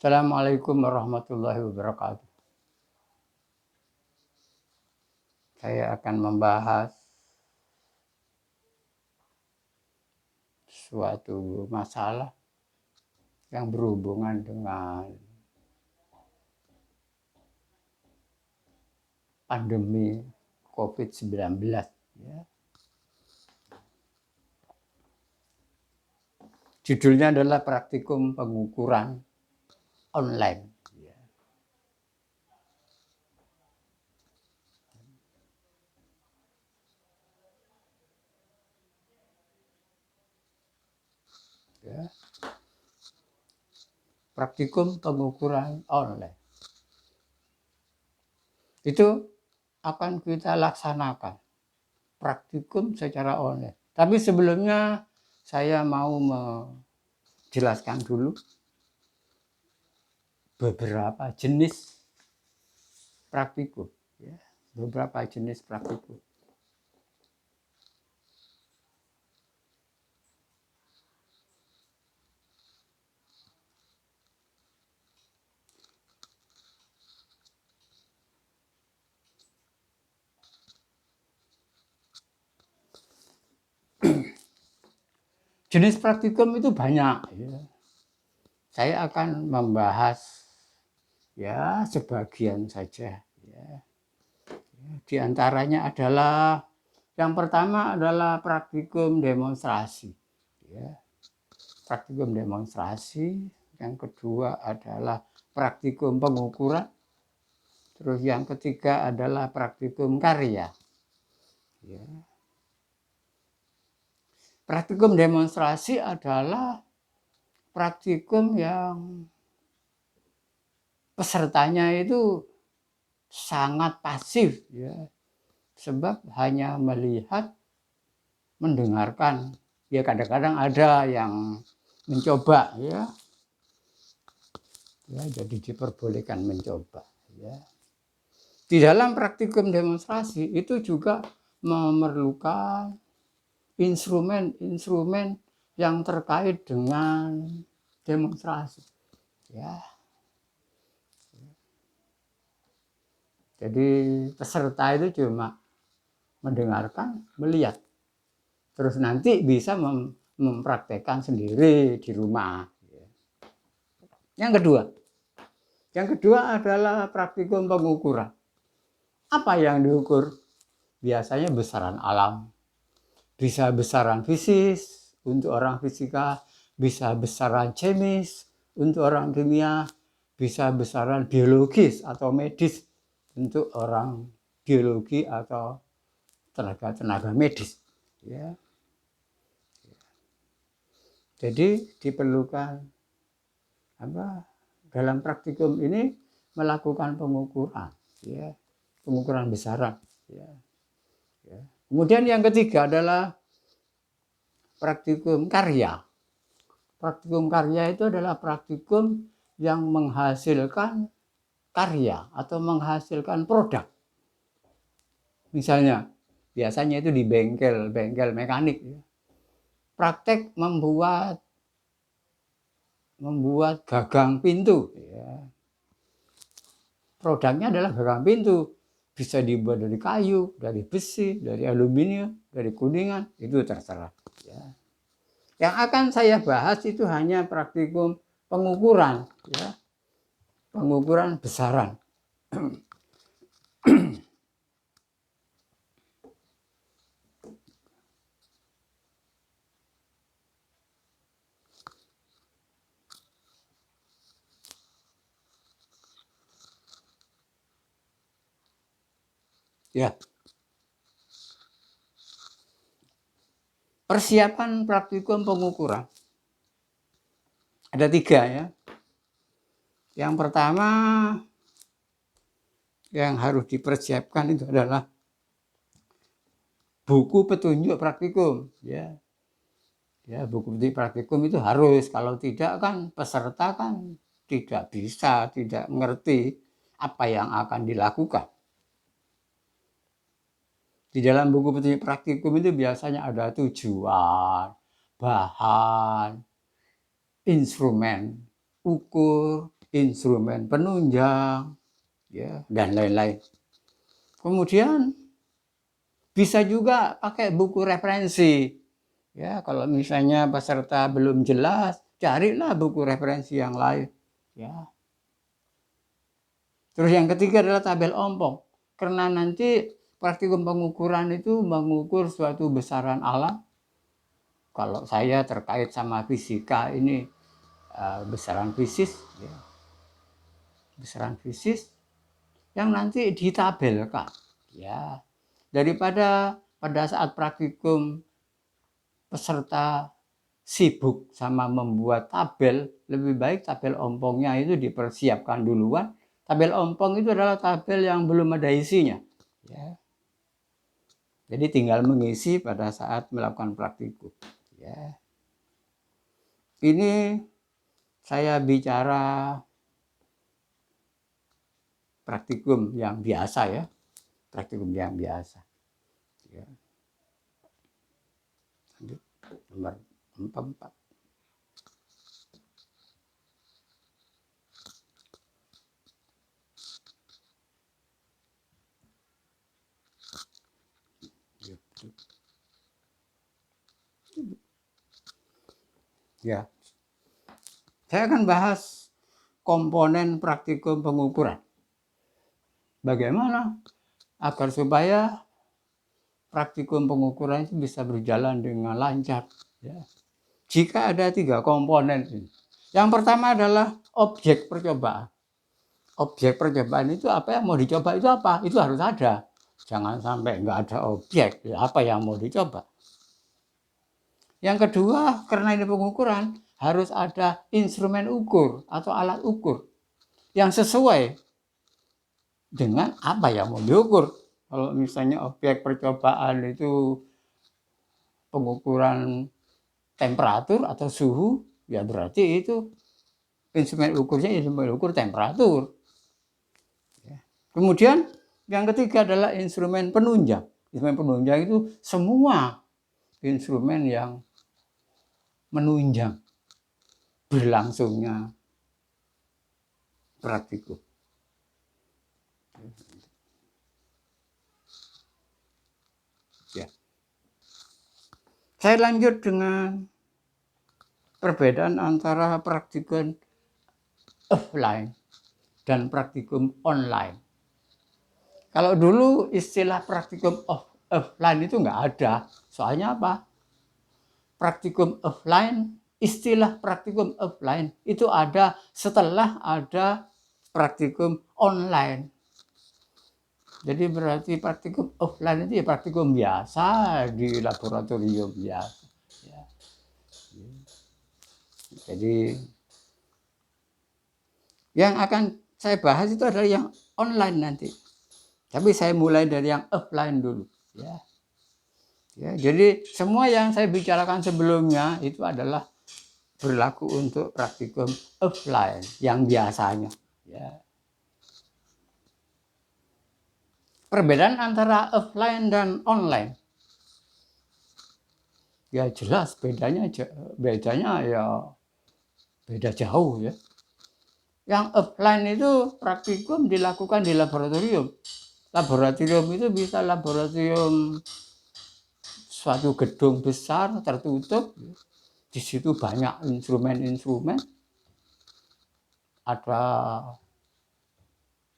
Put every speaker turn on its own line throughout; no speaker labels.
Assalamualaikum warahmatullahi wabarakatuh. Saya akan membahas suatu masalah yang berhubungan dengan pandemi COVID-19. Ya. Judulnya adalah praktikum pengukuran online. Ya. Praktikum pengukuran online. Itu akan kita laksanakan. Praktikum secara online. Tapi sebelumnya saya mau menjelaskan dulu beberapa jenis praktikum. Ya. Beberapa jenis praktikum. Jenis praktikum itu banyak. Ya. Saya akan membahas ya sebagian saja. Ya. Di antaranya adalah yang pertama adalah praktikum demonstrasi. Ya. Praktikum demonstrasi. Yang kedua adalah praktikum pengukuran. Terus yang ketiga adalah praktikum karya. Ya. Praktikum demonstrasi adalah praktikum yang pesertanya itu sangat pasif, ya, sebab hanya melihat, mendengarkan. Ya kadang-kadang ada yang mencoba, ya jadi diperbolehkan mencoba. Ya. Di dalam praktikum demonstrasi itu juga memerlukan instrumen-instrumen yang terkait dengan demonstrasi. Ya. Jadi peserta itu cuma mendengarkan, melihat. Terus nanti bisa mempraktekkan sendiri di rumah. Yang kedua adalah praktikum pengukuran. Apa yang diukur? Biasanya besaran alam. Bisa besaran fisis untuk orang fisika, bisa besaran kemis untuk orang kimia, bisa besaran biologis atau medis untuk orang biologi atau tenaga medis. Ya. Jadi diperlukan dalam praktikum ini melakukan pengukuran, ya, pengukuran besaran. Ya. Ya. Kemudian yang ketiga adalah praktikum karya. Praktikum karya itu adalah praktikum yang menghasilkan karya atau menghasilkan produk. Misalnya, biasanya itu di bengkel mekanik. Ya. Praktek membuat gagang pintu. Ya. Produknya adalah gagang pintu. Bisa dibuat dari kayu, dari besi, dari aluminium, dari kuningan, itu terserah. Ya. Yang akan saya bahas itu hanya praktikum pengukuran, ya. Pengukuran besaran. Ya. Persiapan praktikum pengukuran. Ada 3 ya. Yang pertama yang harus dipersiapkan itu adalah buku petunjuk praktikum. Ya. Ya, buku petunjuk praktikum itu harus. Kalau tidak kan peserta kan tidak bisa, tidak mengerti apa yang akan dilakukan. Di dalam buku petunjuk praktikum itu biasanya ada tujuan, bahan, instrumen, ukur, instrumen penunjang, ya, dan lain-lain. Kemudian bisa juga pakai buku referensi. Ya, kalau misalnya peserta belum jelas, carilah buku referensi yang lain. Ya. Terus yang ketiga adalah tabel ompong. Karena nanti praktikum pengukuran itu mengukur suatu besaran alam. Kalau saya terkait sama fisika ini besaran fisis, ya. Besaran fisis yang nanti ditabelkan. Ya. Daripada pada saat praktikum peserta sibuk sama membuat tabel, lebih baik tabel ompongnya itu dipersiapkan duluan. Tabel ompong itu adalah tabel yang belum ada isinya. Ya. Jadi tinggal mengisi pada saat melakukan praktikum. Ya. Ini saya bicara praktikum yang biasa ya. Praktikum yang biasa. Ya. Nomor 4. Ya, saya akan bahas komponen praktikum pengukuran. Bagaimana agar supaya praktikum pengukuran itu bisa berjalan dengan lancar. Ya. Jika ada 3 komponen ini. Yang pertama adalah objek percobaan. Objek percobaan itu apa yang mau dicoba itu apa? Itu harus ada. Jangan sampai nggak ada objek. Ya, apa yang mau dicoba? Yang kedua, karena ini pengukuran, harus ada instrumen ukur atau alat ukur yang sesuai dengan apa yang mau diukur. Kalau misalnya objek percobaan itu pengukuran temperatur atau suhu, ya berarti itu instrumen ukurnya instrumen ukur temperatur. Kemudian yang ketiga adalah instrumen penunjang. Instrumen penunjang itu semua instrumen yang menunjang berlangsungnya praktikum. Ya. Saya lanjut dengan perbedaan antara praktikum offline dan praktikum online. Kalau dulu istilah praktikum offline itu nggak ada. Soalnya apa? Praktikum offline, istilah praktikum offline itu ada setelah ada praktikum online. Jadi berarti praktikum offline itu ya praktikum biasa di laboratorium biasa. Ya. Jadi yang akan saya bahas itu adalah yang online nanti. Tapi saya mulai dari yang offline dulu. Ya. Ya, jadi semua yang saya bicarakan sebelumnya itu adalah berlaku untuk praktikum offline yang biasanya. Ya. Perbedaan antara offline dan online, ya jelas bedanya ya beda jauh ya. Yang offline itu praktikum dilakukan di laboratorium. Laboratorium itu bisa laboratorium suatu gedung besar tertutup, di situ banyak instrumen-instrumen, ada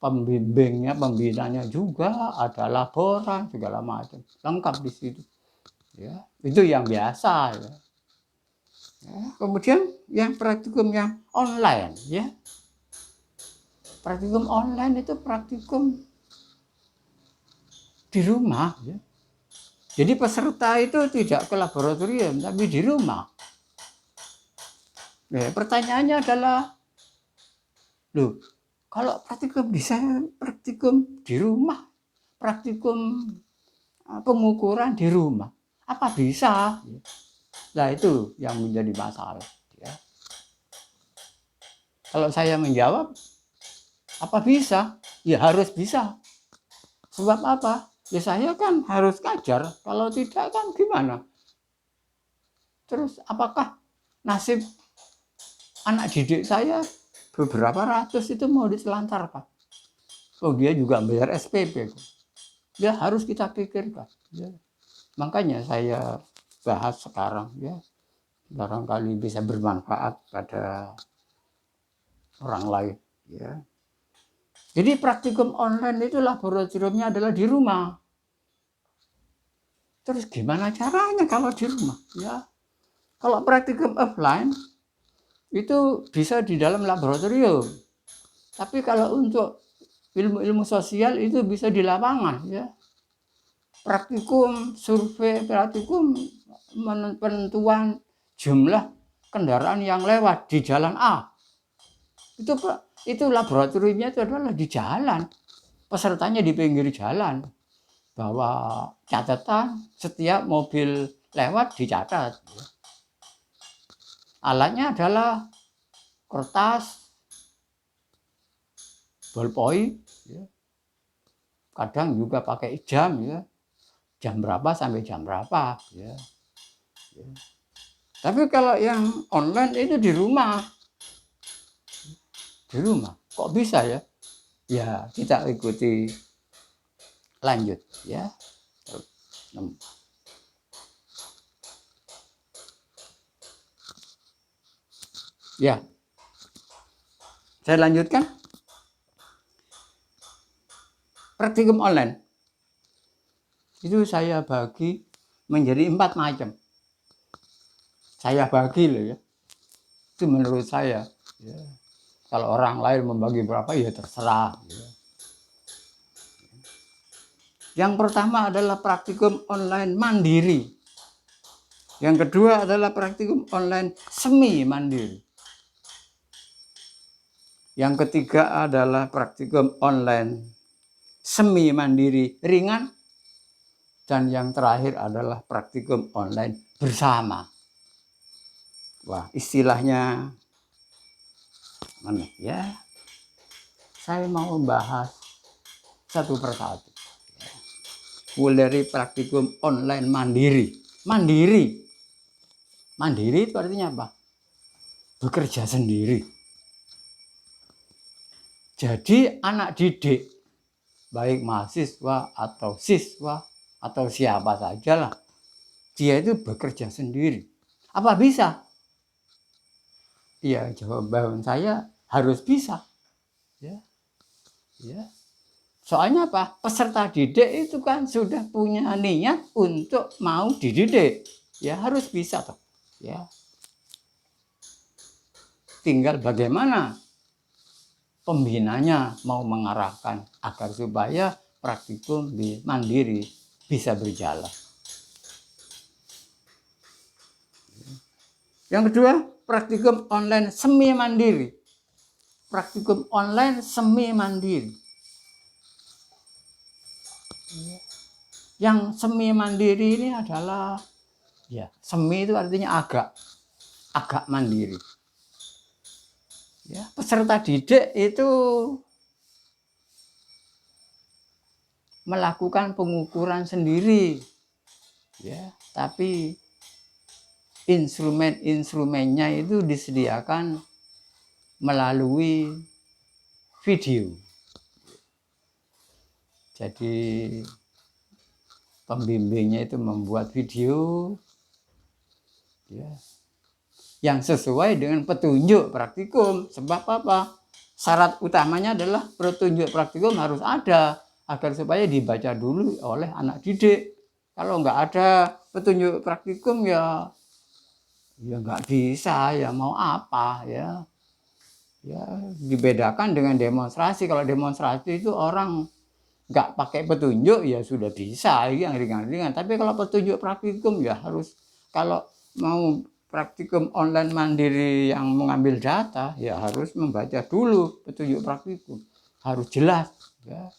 pembimbingnya, pembinanya juga, ada laboran segala macam, lengkap di situ. Ya, itu yang biasa. Ya. Ya, kemudian yang praktikum yang online, ya, praktikum online itu praktikum di rumah. Ya. Jadi peserta itu tidak ke laboratorium, tapi di rumah. Nah, pertanyaannya adalah, loh, kalau praktikum bisa praktikum di rumah, praktikum pengukuran di rumah, apa bisa? Nah itu yang menjadi masalah. Ya. Kalau saya menjawab, apa bisa? Ya harus bisa. Sebab apa? Ya saya kan harus ngajar, kalau tidak kan gimana? Terus apakah nasib anak didik saya beberapa ratus itu mau ditelantarkan. Oh, dia juga bayar SPP. Ya harus kita pikirkan. Ya. Makanya saya bahas sekarang, ya, barangkali bisa bermanfaat pada orang lain. Ya. Jadi praktikum online itu laboratoriumnya adalah di rumah. Terus gimana caranya kalau di rumah? Ya, kalau praktikum offline itu bisa di dalam laboratorium. Tapi kalau untuk ilmu-ilmu sosial itu bisa di lapangan, ya. Praktikum, survei, praktikum penentuan jumlah kendaraan yang lewat di jalan A. Itu laboratoriumnya itu adalah di jalan. Pesertanya di pinggir jalan. Bawa catatan, setiap mobil lewat dicatat. Alatnya adalah kertas, ballpoint, ya. Kadang juga pakai jam, ya. Jam berapa sampai jam berapa, ya. Ya. Tapi kalau yang online itu di rumah. Di rumah. Kok bisa, ya? Ya, kita ikuti lanjut, ya. Ya. Saya lanjutkan. Praktikum online itu saya bagi menjadi 4 macam. Saya bagi loh, ya. Itu menurut saya, ya. Kalau orang lain membagi berapa ya terserah, ya. Yang pertama adalah praktikum online mandiri. Yang kedua adalah praktikum online semi mandiri. Yang ketiga adalah praktikum online semi mandiri ringan. Dan yang terakhir adalah praktikum online bersama. Wah, istilahnya mana ya? Saya mau membahas satu persatu. Mulai dari praktikum online mandiri. Mandiri itu artinya apa? Bekerja sendiri. Jadi anak didik, baik mahasiswa atau siswa atau siapa sajalah, dia itu bekerja sendiri. Apa bisa? Iya, jawaban saya harus bisa. Ya. Ya. Soalnya apa? Peserta didik itu kan sudah punya niat untuk mau dididik. Ya harus bisa toh. Ya. Tinggal bagaimana pembinanya mau mengarahkan agar supaya praktikum di mandiri bisa berjalan. Yang kedua, praktikum online semi mandiri. Praktikum online semi mandiri. Yang semi mandiri ini adalah, ya, semi itu artinya agak mandiri. Ya, peserta didik itu melakukan pengukuran sendiri, ya, tapi instrumennya itu disediakan melalui video. Jadi pembimbingnya itu membuat video, ya, yang sesuai dengan petunjuk praktikum. Sebab apa? Syarat utamanya adalah petunjuk praktikum harus ada agar supaya dibaca dulu oleh anak didik. Kalau nggak ada petunjuk praktikum ya nggak bisa, ya mau apa, ya. Ya dibedakan dengan demonstrasi. Kalau demonstrasi itu orang nggak pakai petunjuk ya sudah bisa, yang ringan-ringan. Tapi kalau petunjuk praktikum ya harus, kalau mau praktikum online mandiri yang mengambil data ya harus membaca dulu petunjuk praktikum, harus jelas, ya.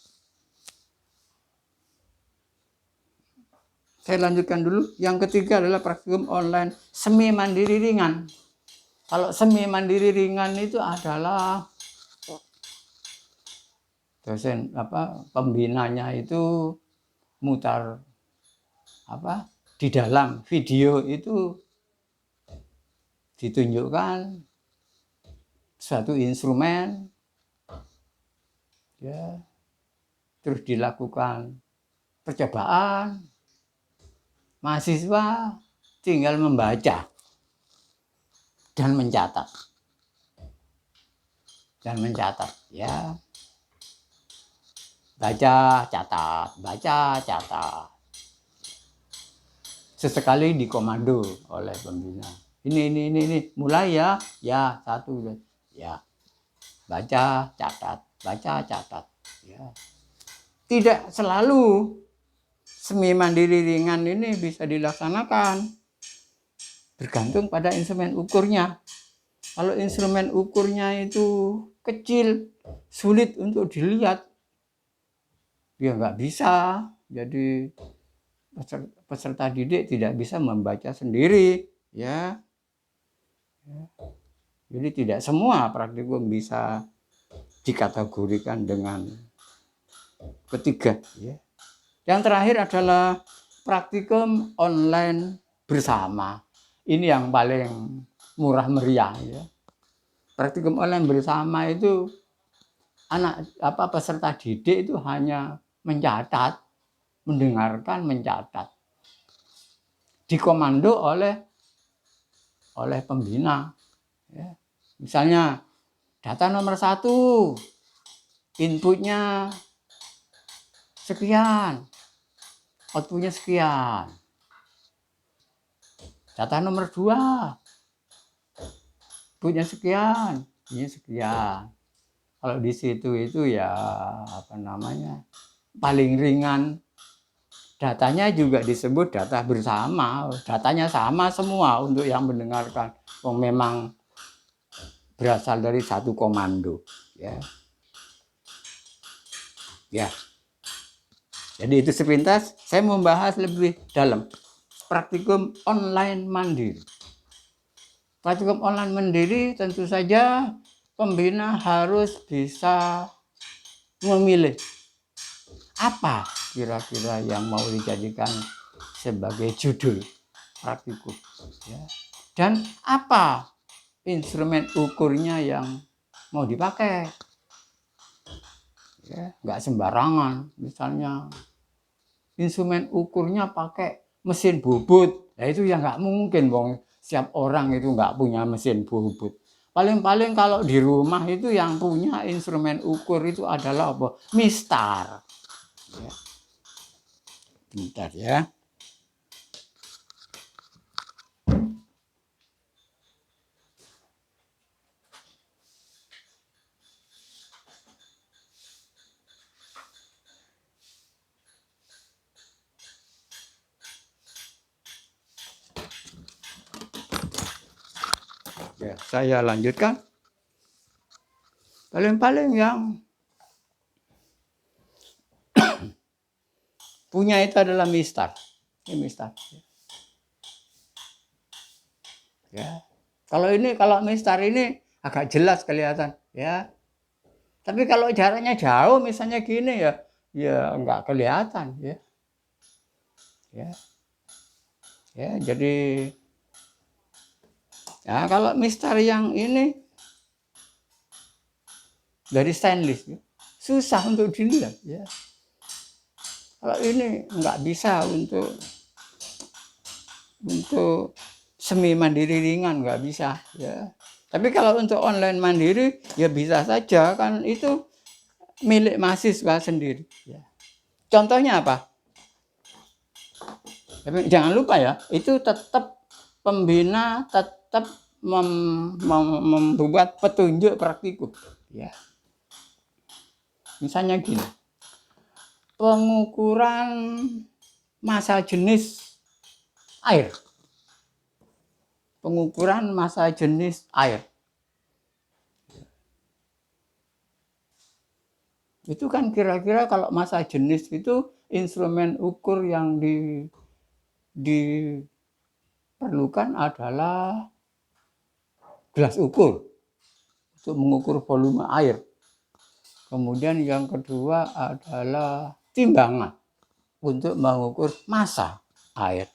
Saya lanjutkan dulu. Yang ketiga adalah praktikum online semi mandiri ringan. Kalau semi mandiri ringan itu adalah dosen pembinanya itu mutar di dalam video itu ditunjukkan suatu instrumen, ya, terus dilakukan percobaan, mahasiswa tinggal membaca dan mencatat, ya, baca, catat. Sesekali dikomando oleh pembina. Ini, mulai ya, 1, ya, baca, catat, ya. Tidak selalu semi mandiri ringan ini bisa dilaksanakan, bergantung pada instrumen ukurnya. Kalau instrumen ukurnya itu kecil, sulit untuk dilihat, ya nggak bisa. Jadi peserta didik tidak bisa membaca sendiri, ya. Jadi tidak semua praktikum bisa dikategorikan dengan ketiga, ya. Yang terakhir adalah praktikum online bersama. Ini yang paling murah meriah, ya. Praktikum online bersama itu peserta didik itu hanya mencatat, mendengarkan, mencatat, dikomando oleh pembina, ya. Misalnya data nomor 1 inputnya sekian, outputnya sekian. Data nomor 2 inputnya sekian, ini sekian. Kalau di situ itu ya paling ringan. Datanya juga disebut data bersama, datanya sama semua untuk yang mendengarkan. Memang berasal dari satu komando, ya. Ya. Jadi itu sepintas saya membahas lebih dalam praktikum online mandiri. Praktikum online mandiri tentu saja pembina harus bisa memilih apa kira-kira yang mau dijadikan sebagai judul praktikum, ya. Dan apa instrumen ukurnya yang mau dipakai, ya. Nggak sembarangan, misalnya instrumen ukurnya pakai mesin bubut, nah itu ya nggak mungkin, setiap orang itu nggak punya mesin bubut. Paling-paling kalau di rumah itu yang punya instrumen ukur itu adalah mistar. Ya. Bentar ya. Ya, saya lanjutkan. Paling-paling yang punya itu adalah mistar. Ini mistar. Ya. Kalau mistar ini agak jelas kelihatan, ya. Tapi kalau jaraknya jauh misalnya gini ya nggak kelihatan, ya. Ya. Ya, jadi ya kalau mistar yang ini dari stainless, ya, susah untuk dilihat, ya. Kalau ini nggak bisa untuk semi mandiri ringan, nggak bisa, ya. Tapi kalau untuk online mandiri ya bisa saja, kan itu milik mahasiswa sendiri, ya. Contohnya apa? Tapi jangan lupa ya, itu tetap pembina tetap membuat petunjuk praktikum, ya. Misalnya gini, pengukuran massa jenis air. Pengukuran massa jenis air. Itu kan kira-kira kalau massa jenis itu instrumen ukur yang diperlukan adalah gelas ukur untuk mengukur volume air. Kemudian yang kedua adalah timbangan untuk mengukur massa air.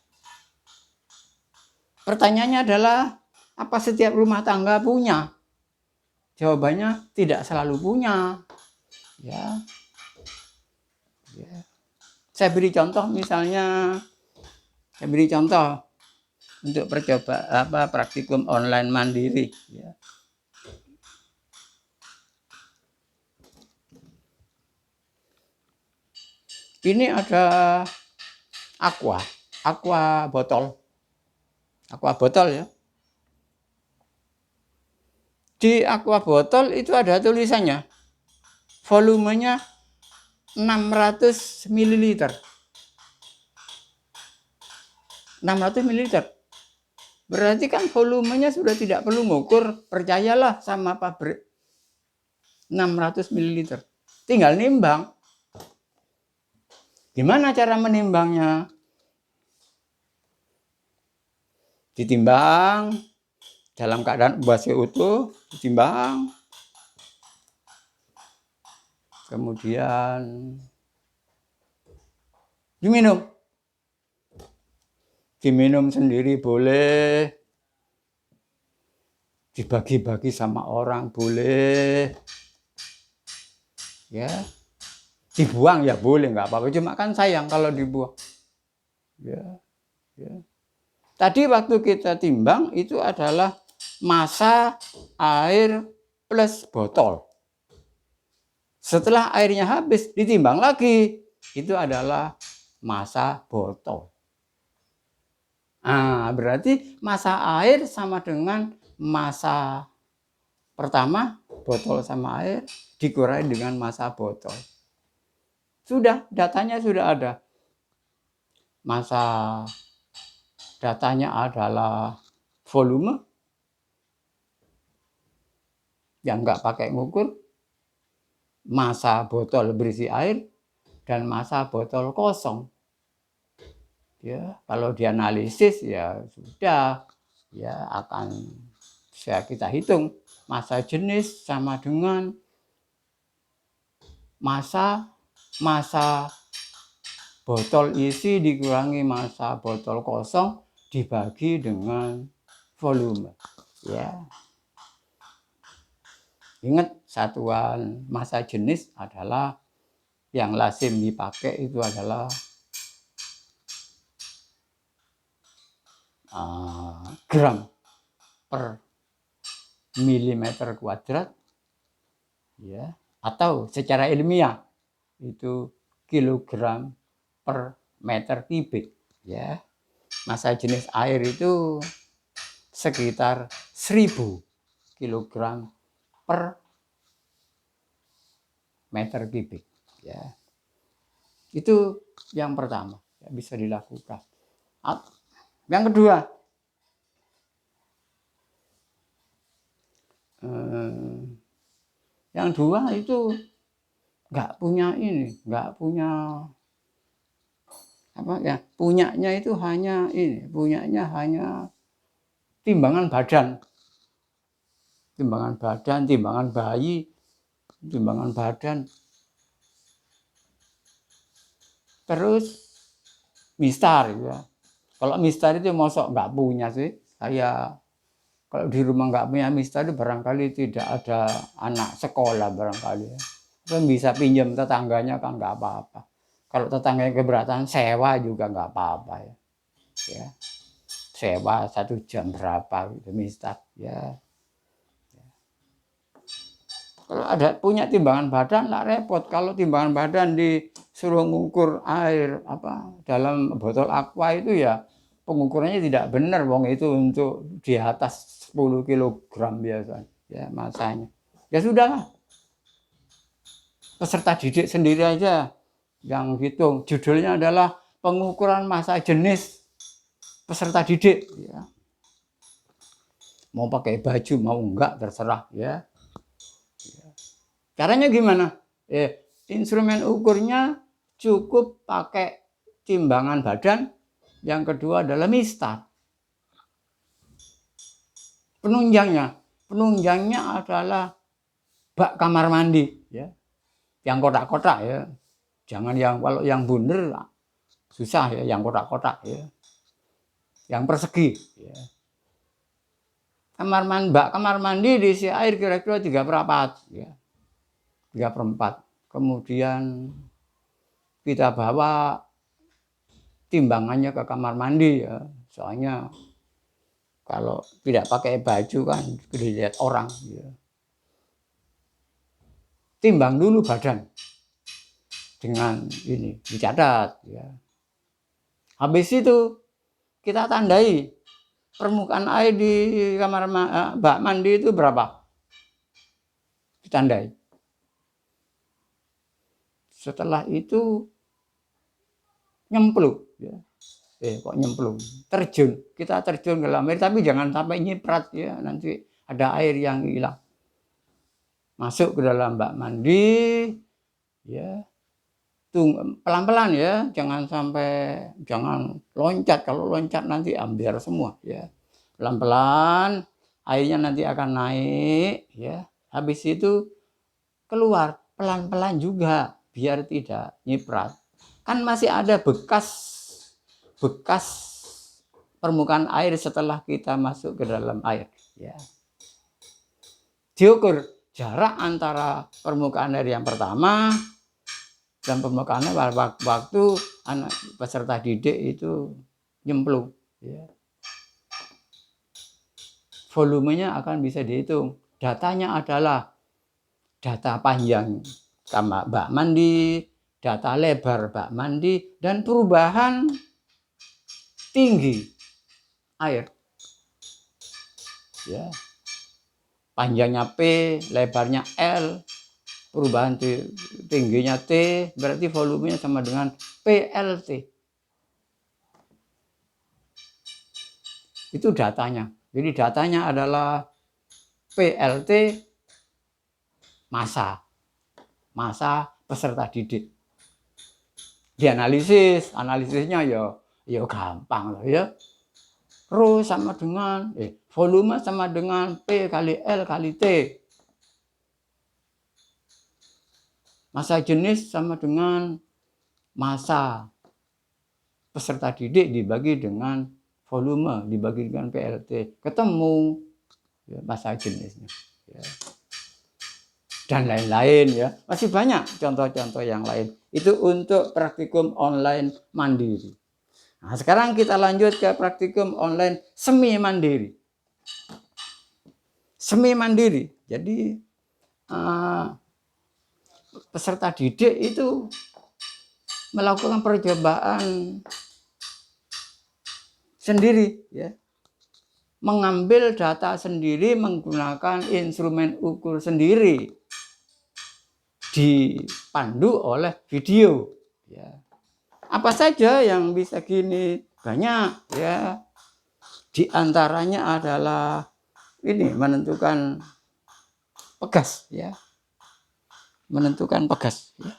Pertanyaannya adalah, apa setiap rumah tangga punya Jawabannya tidak selalu punya. Ya. Ya. Saya beri contoh misalnya, untuk praktikum online mandiri. Ya. Ini ada aqua botol ya. Di aqua botol itu ada tulisannya, volumenya 600 ml. 600 ml. Berarti kan volumenya sudah tidak perlu mengukur, percayalah sama pabrik. 600 ml. Tinggal nimbang. Gimana cara menimbangnya? Ditimbang dalam keadaan masih utuh, ditimbang. Kemudian diminum. Diminum sendiri boleh. Dibagi-bagi sama orang boleh. Ya. Dibuang ya boleh, nggak apa-apa. Cuma kan sayang kalau dibuang. Ya. Ya. Tadi waktu kita timbang itu adalah massa air plus botol. Setelah airnya habis ditimbang lagi, itu adalah massa botol. Nah, berarti massa air sama dengan massa pertama, botol sama air dikurangi dengan massa botol. Sudah, datanya sudah ada. Massa datanya adalah volume yang nggak pakai ngukur, massa botol berisi air, dan massa botol kosong. Ya, kalau dianalisis ya sudah, ya akan kita hitung massa jenis sama dengan massa botol isi dikurangi massa botol kosong dibagi dengan volume. Ya. Ingat, satuan massa jenis adalah yang lazim dipakai itu adalah gram per milimeter kuadrat, ya, atau secara ilmiah itu kilogram per meter kubik. Ya. Massa jenis air itu sekitar 1000 kilogram per meter kubik. Ya. Itu yang pertama, ya, bisa dilakukan. Yang kedua, itu nggak punya punyanya itu hanya timbangan badan, timbangan bayi, timbangan badan, terus mistar ya. Kalau mistar itu mosok nggak punya sih. Saya kalau di rumah nggak punya mistar itu barangkali tidak ada anak sekolah barangkali ya. Kan bisa pinjam tetangganya kan nggak apa-apa. Kalau tetangganya keberatan sewa juga nggak apa-apa ya. Ya. Sewa 1 jam berapa gitu mistar ya. Kalau ada punya timbangan badan nggak repot. Kalau timbangan badan disuruh mengukur air dalam botol aqua itu ya pengukurannya tidak benar, wong itu untuk di atas 10 kg biasanya ya masanya. Ya sudahlah. Peserta didik sendiri aja yang hitung. Judulnya adalah pengukuran massa jenis peserta didik ya. Mau pakai baju mau enggak terserah ya. Caranya gimana? Instrumen ukurnya cukup pakai timbangan badan. Yang kedua adalah mistar. Penunjangnya adalah bak kamar mandi ya. Yang kotak-kotak ya. Jangan kalau yang bundar susah ya, yang kotak-kotak ya. Yang persegi ya. kamar mandi diisi air kira-kira 3/4 ya. 3/4. Kemudian kita bawa timbangannya ke kamar mandi ya. Soalnya kalau tidak pakai baju kan dilihat orang ya. Timbang dulu badan dengan ini dicatat ya. Habis itu kita tandai permukaan air di kamar bak mandi itu berapa? Ditandai. Setelah itu nyemplung ya. Kok nyemplung? Terjun. Kita terjun ke dalam air tapi jangan sampai nyiprat ya, nanti ada air yang hilang. Masuk ke dalam bak mandi ya. Pelan-pelan ya, jangan loncat. Kalau loncat nanti ambiar semua ya. Pelan-pelan airnya nanti akan naik ya. Habis itu keluar pelan-pelan juga biar tidak nyiprat. Kan masih ada bekas permukaan air setelah kita masuk ke dalam air ya. Diukur jarak antara permukaan air yang pertama dan permukaannya waktu anak peserta didik itu nyemplung ya. Volumenya akan bisa dihitung. Datanya adalah data panjang kamar bak mandi, data lebar bak mandi, dan perubahan tinggi air ya. Panjangnya P, lebarnya L, perubahan tingginya T, berarti volumenya sama dengan PLT. Itu datanya. Jadi datanya adalah PLT massa peserta didik. Analisisnya ya gampang lah ya. Rho sama dengan volume sama dengan P kali L kali T. Massa jenis sama dengan massa peserta didik dibagi dengan volume dibagi dengan PLT. Ketemu ya, massa jenisnya. Ya. Dan lain-lain ya. Masih banyak contoh-contoh yang lain. Itu untuk praktikum online mandiri. Nah, sekarang kita lanjut ke praktikum online semi mandiri. Semi mandiri. Jadi peserta didik itu melakukan percobaan sendiri ya. Mengambil data sendiri menggunakan instrumen ukur sendiri. Dipandu oleh video ya. Apa saja yang bisa gini? Banyak ya. Di antaranya adalah ini menentukan pegas ya. Menentukan pegas ya.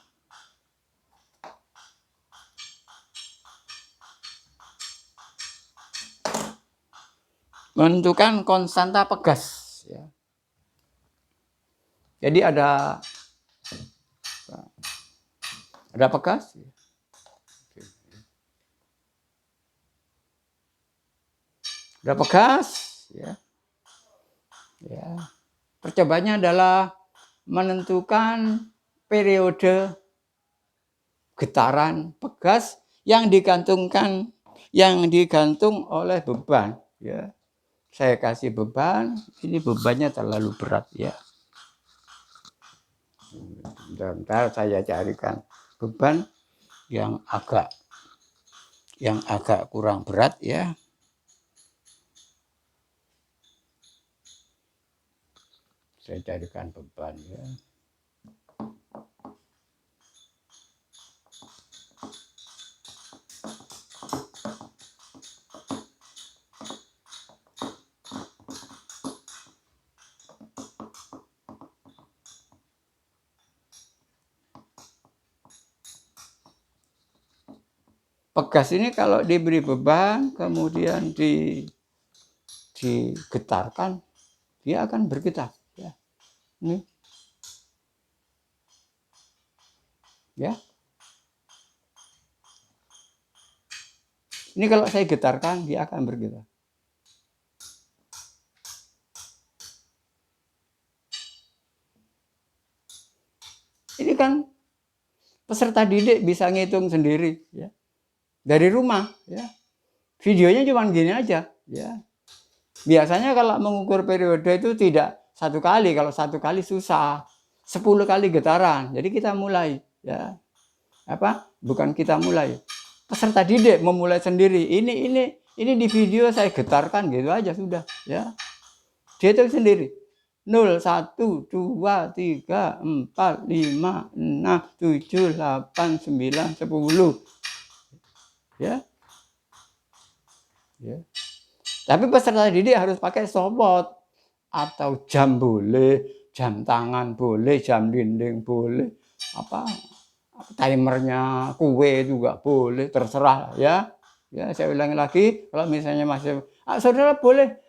Menentukan konstanta pegas ya. Jadi ada pegas ya. Ada pegas ya. Ya. Percobaannya adalah menentukan periode getaran pegas yang digantung oleh beban ya. Saya kasih beban, ini bebannya terlalu berat ya. Bentar saya carikan beban yang agak kurang berat ya. Saya carikan beban ya. Pegas ini kalau diberi beban kemudian digetarkan, dia akan bergetar ya. Ini ya. Ini kalau saya getarkan dia akan bergetar. kan peserta didik bisa ngitung sendiri ya. Dari rumah ya. Videonya cuma gini aja ya. Biasanya kalau mengukur periode itu tidak satu kali, kalau satu kali susah. 10 kali getaran. Jadi kita mulai ya. Bukan kita mulai. Peserta didik memulai sendiri. Ini di video saya getarkan gitu aja sudah ya. Dia itu sendiri. 0, 1, 2, 3, 4, 5, 6, 7, 8, 9, 10. Ya. Ya. Tapi peserta didik harus pakai stopwatch atau jam boleh, jam tangan boleh, jam dinding boleh, timernya kue juga boleh, terserah ya. Ya, saya ulangi lagi, kalau misalnya masih saudara boleh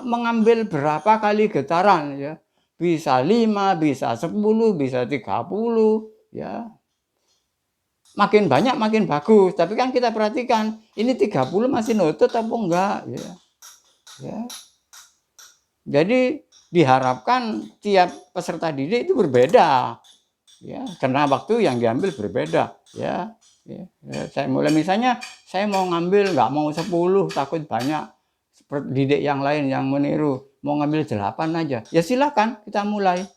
mengambil berapa kali getaran ya. Bisa 5, bisa 10, bisa 30 ya. Makin banyak makin bagus, tapi kan kita perhatikan ini 30 masih nutut apa enggak ya. Ya. Jadi diharapkan tiap peserta didik itu berbeda. Ya, karena waktu yang diambil berbeda ya. Saya mulai misalnya saya mau ngambil nggak mau 10 takut banyak seperti didik yang lain yang meniru, mau ngambil 8 aja. Ya silakan kita mulai.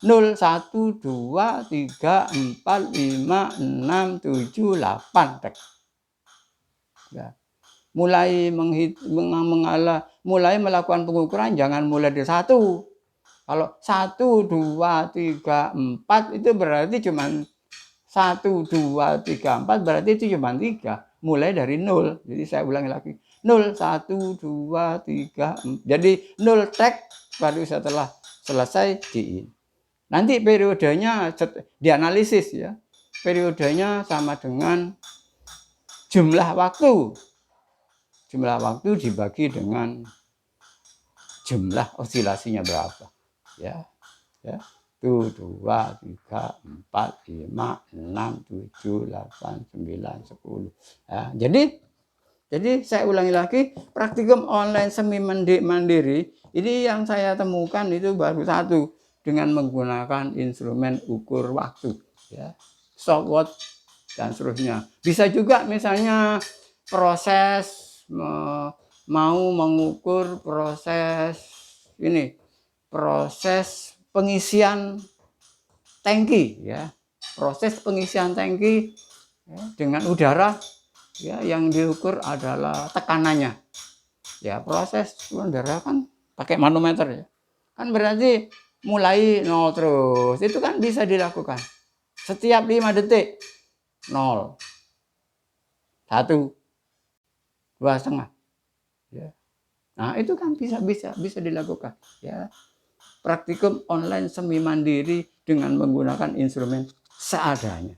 0, 1, 2, 3, 4, 5, 6, 7, 8. Ya. Mulai mulai melakukan pengukuran jangan mulai dari 1. Kalau 1, 2, 3, 4 itu berarti cuma 1, 2, 3, 4 berarti itu cuma 3. Mulai dari 0. Jadi saya ulangi lagi. 0, 1, 2, 3, 4. Jadi 0 tek baru setelah selesai di. Nanti periodenya dianalisis ya. Periodenya sama dengan jumlah waktu. Jumlah waktu dibagi dengan jumlah osilasinya berapa. Ya. Ya. 1, 2, 3, 4, 5, 6, 7, 8, 9, 10. Ya, jadi saya ulangi lagi, praktikum online semi mandiri ini yang saya temukan itu baru satu dengan menggunakan instrumen ukur waktu ya, stopwatch dan seterusnya. Bisa juga misalnya proses mau mengukur proses pengisian tangki ya, proses pengisian tangki ya, dengan udara ya, yang diukur adalah tekanannya ya. Proses udara kan pakai manometer ya, kan berarti mulai 0 terus, itu kan bisa dilakukan setiap 5 detik 0, 1, 2,5 ya. Nah itu kan bisa dilakukan ya. Praktikum online semi mandiri dengan menggunakan instrumen seadanya.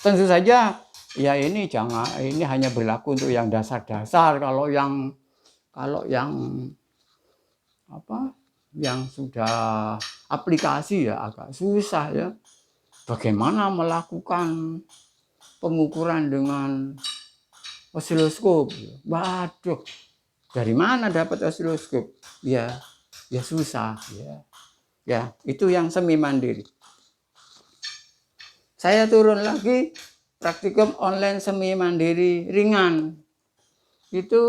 Tentu saja ya ini hanya berlaku untuk yang dasar-dasar. Kalau yang yang sudah aplikasi ya agak susah ya. Bagaimana melakukan pengukuran dengan osiloskop? Waduh, dari mana dapat osiloskop? Ya susah ya. Ya, itu yang semi mandiri. Saya turun lagi praktikum online semi mandiri ringan. Itu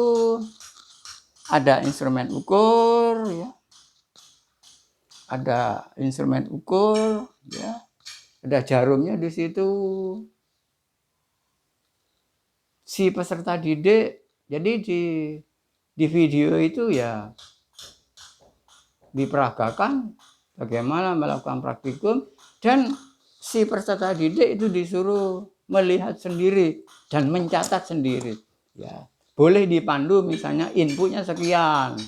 ada instrumen ukur ya. Ada instrumen ukur ya. Ada jarumnya di situ. Si peserta didik, jadi di video itu ya diperagakan bagaimana melakukan praktikum, dan si peserta didik itu disuruh melihat sendiri dan mencatat sendiri ya. Boleh dipandu misalnya inputnya sekian,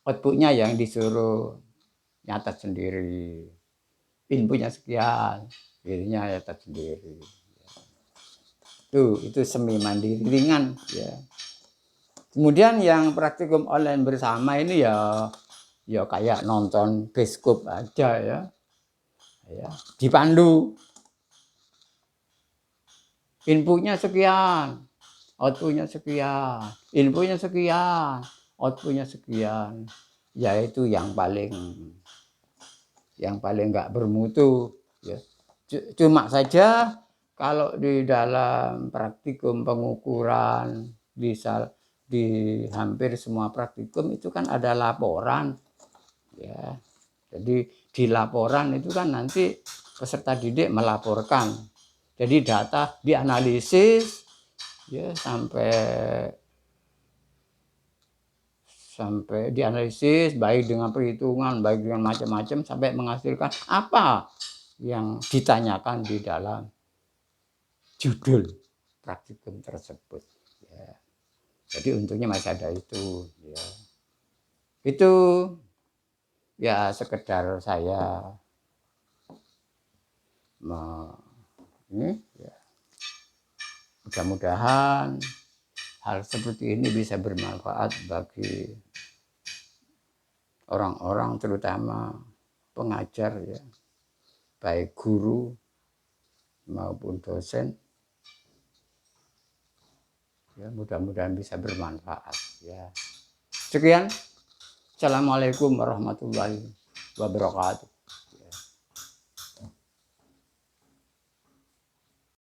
outputnya yang disuruh nyatat sendiri. Inputnya sekian, dirinya nyatat sendiri. Itu semi mandiri ringan ya. Kemudian yang praktikum online bersama ini ya kayak nonton bioskop aja ya. Dipandu. Inputnya sekian, outputnya sekian, inputnya sekian, outputnya sekian. Yaitu yang paling nggak bermutu Ya. Cuma saja kalau di dalam praktikum pengukuran bisa di hampir semua praktikum itu kan ada laporan, ya. Jadi di laporan itu kan nanti peserta didik melaporkan. Jadi data dianalisis ya sampai dianalisis baik dengan perhitungan, baik dengan macam-macam sampai menghasilkan apa yang ditanyakan di dalam judul praktikum tersebut. Ya. Jadi untungnya masih ada itu. Ya. Itu ya sekedar saya ini ya. Mudah-mudahan hal seperti ini bisa bermanfaat bagi orang-orang terutama pengajar ya, baik guru maupun dosen. Ya, mudah-mudahan bisa bermanfaat ya. Sekian. Assalamualaikum warahmatullahi wabarakatuh.